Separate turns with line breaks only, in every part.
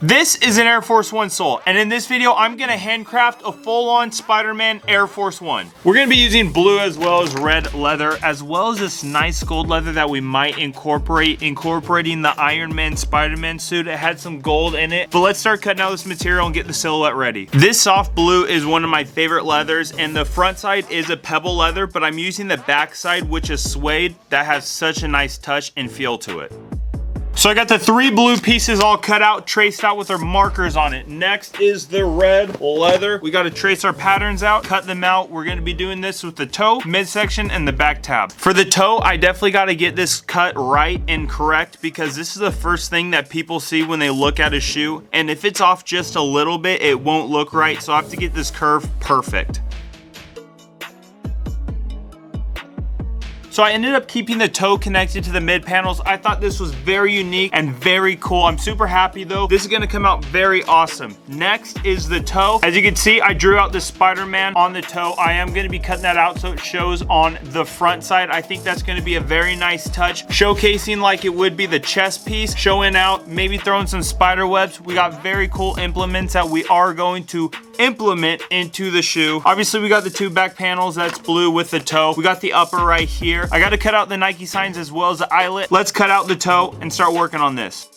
This is an Air Force One sole, and in this video, I'm gonna handcraft a full-on Spider-Man Air Force One. We're gonna be using blue as well as red leather, as well as this nice gold leather that we might incorporating the Iron Man Spider-Man suit. It had some gold in it, but let's start cutting out this material and get the silhouette ready. This soft blue is one of my favorite leathers, and the front side is a pebble leather, but I'm using the back side, which is suede, that has such a nice touch and feel to it. So I got the 3 blue pieces all cut out, traced out with our markers on it. Next is the red leather. We got to trace our patterns out, cut them out. We're going to be doing this with the toe, midsection, and the back tab. For the toe, I definitely got to get this cut right and correct because this is the first thing that people see when they look at a shoe. And if it's off just a little bit, it won't look right. So I have to get this curve perfect. So I ended up keeping the toe connected to the mid panels. I thought this was very unique and very cool. I'm super happy though. This is gonna come out very awesome. Next is the toe. As you can see, I drew out the Spider-Man on the toe. I am gonna be cutting that out so it shows on the front side. I think that's gonna be a very nice touch. Showcasing like it would be the chest piece, showing out, maybe throwing some spider webs. We got very cool implements that we are going to implement into the shoe. Obviously, we got the 2 back panels. That's blue with the toe. We got the upper right here. I got to cut out the Nike signs as well as the eyelet. Let's cut out the toe and start working on this.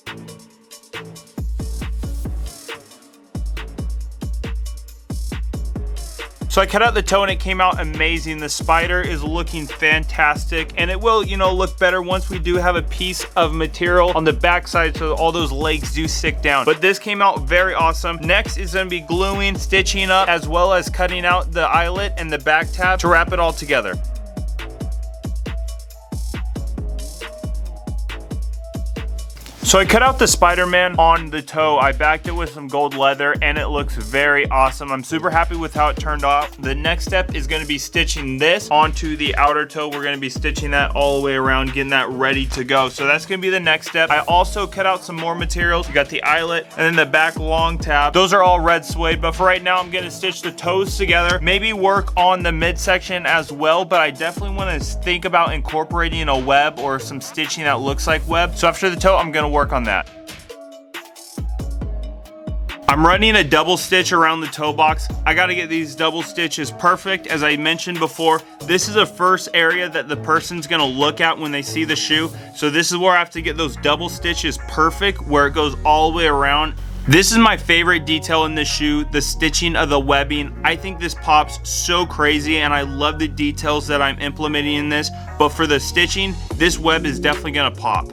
So I cut out the toe and it came out amazing. The spider is looking fantastic and it will, you know, look better once we do have a piece of material on the back side so all those legs do stick down. But this came out very awesome. Next is gonna be gluing, stitching up, as well as cutting out the eyelet and the back tab to wrap it all together. So I cut out the Spider-Man on the toe. I backed it with some gold leather and it looks very awesome. I'm super happy with how it turned out. The next step is going to be stitching this onto the outer toe. We're going to be stitching that all the way around, getting that ready to go. So that's going to be the next step. I also cut out some more materials. We got the eyelet and then the back long tab. Those are all red suede, but for right now, I'm going to stitch the toes together. Maybe work on the midsection as well, but I definitely want to think about incorporating a web or some stitching that looks like web. So after the toe, I'm going to work on that. I'm running a double stitch around the toe box. I got to get these double stitches perfect. As I mentioned before, this is the first area that the person's going to look at when they see the shoe. So this is where I have to get those double stitches perfect, where it goes all the way around. This is my favorite detail in this shoe, the stitching of the webbing. I think this pops so crazy and I love the details that I'm implementing in this. But for the stitching, this web is definitely going to pop.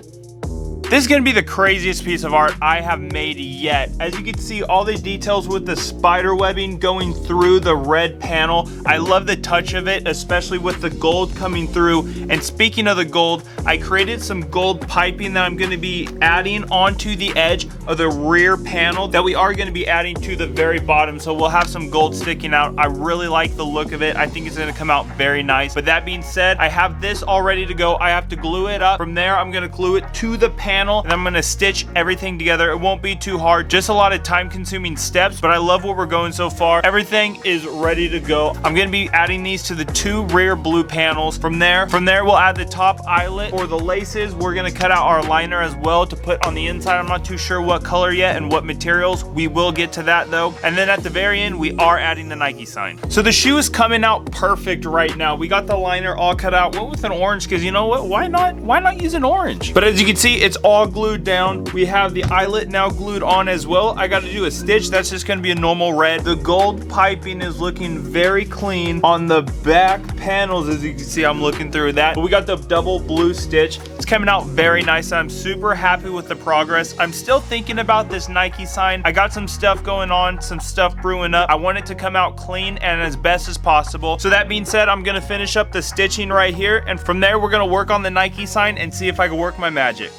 This is going to be the craziest piece of art I have made yet. As you can see, all the details with the spider webbing going through the red panel. I love the touch of it, especially with the gold coming through. And speaking of the gold, I created some gold piping that I'm going to be adding onto the edge of the rear panel that we are going to be adding to the very bottom. So we'll have some gold sticking out. I really like the look of it. I think it's going to come out very nice. But that being said, I have this all ready to go. I have to glue it up. From there, I'm going to glue it to the panel. And I'm going to stitch everything together. It won't be too hard, just a lot of time consuming steps, but I love where we're going so far. Everything is ready to go. I'm going to be adding these to the 2 rear blue panels. From there we'll add the top eyelet. For the laces, we're going to cut out our liner as well to put on the inside. I'm not too sure what color yet and what materials. We will get to that though. And then at the very end, we are adding the Nike sign. So the shoe is coming out perfect right now. We got the liner all cut out. Went with an orange because you know what? Why not use an orange? But as you can see, it's all glued down. We have the eyelet now glued on as well. I got to do a stitch. That's just going to be a normal red. The gold piping is looking very clean on the back panels. As you can see, I'm looking through that. But we got the double blue stitch. It's coming out very nice. I'm super happy with the progress. I'm still thinking about this Nike sign. I got some stuff going on, some stuff brewing up. I want it to come out clean and as best as possible. So that being said, I'm going to finish up the stitching right here. And from there, we're going to work on the Nike sign and see if I can work my magic.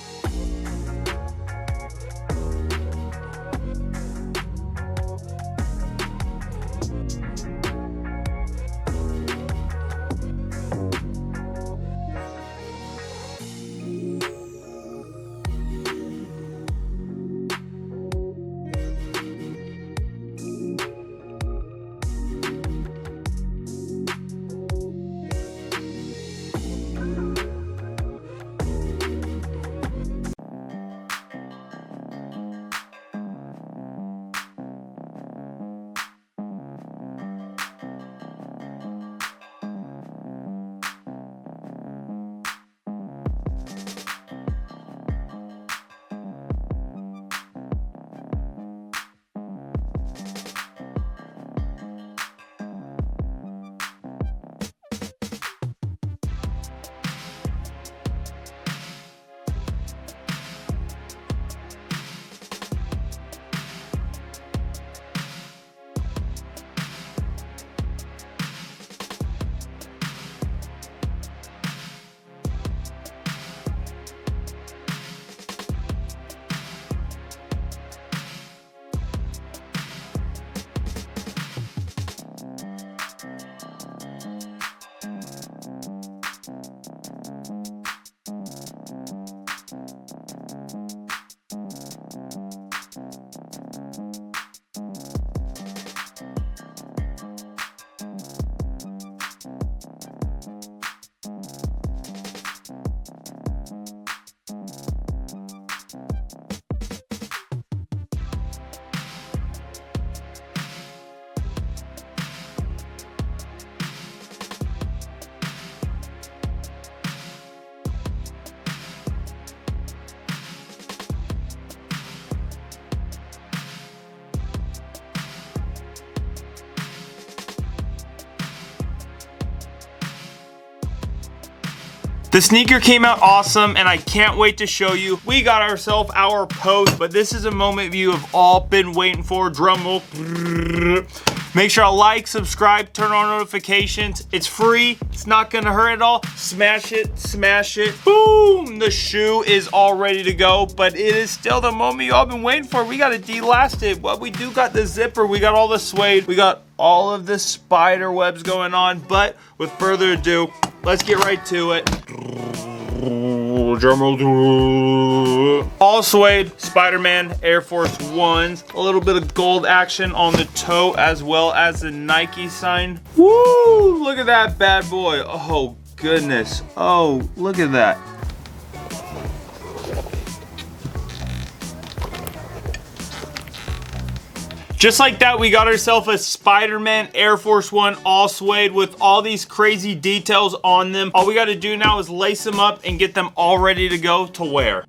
The sneaker came out awesome, and I can't wait to show you. We got ourselves our post, but this is a moment you have all been waiting for. Drum roll. Make sure to like, subscribe, turn on notifications. It's free. It's not gonna hurt at all. Smash it, smash it. Boom! The shoe is all ready to go, but it is still the moment you all been waiting for. We gotta delast it. Well, we do got the zipper. We got all the suede. We got all of the spider webs going on, but with further ado, let's get right to it. Drum roll. All suede Spider-Man Air Force 1s. A little bit of gold action on the toe as well as the Nike sign. Woo! Look at that bad boy. Oh goodness. Oh, look at that. Just like that, we got ourselves a Spider-Man Air Force 1 all suede with all these crazy details on them. All we got to do now is lace them up and get them all ready to go to wear.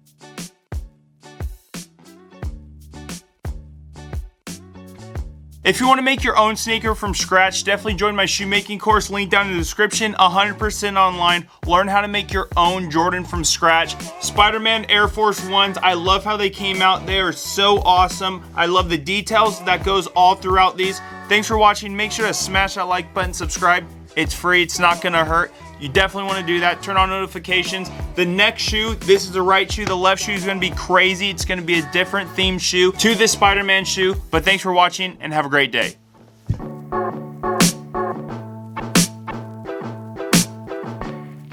If you want to make your own sneaker from scratch, definitely join my shoemaking course, link down in the description. 100% online. Learn how to make your own Jordan from scratch. Spider-Man Air Force 1s, I love how they came out. They are so awesome. I love the details that goes all throughout these. Thanks for watching. Make sure to smash that like button, subscribe. It's free. It's not going to hurt. You definitely want to do that. Turn on notifications. The next shoe, this is the right shoe. The left shoe is going to be crazy. It's going to be a different themed shoe to this Spider-Man shoe. But thanks for watching and have a great day.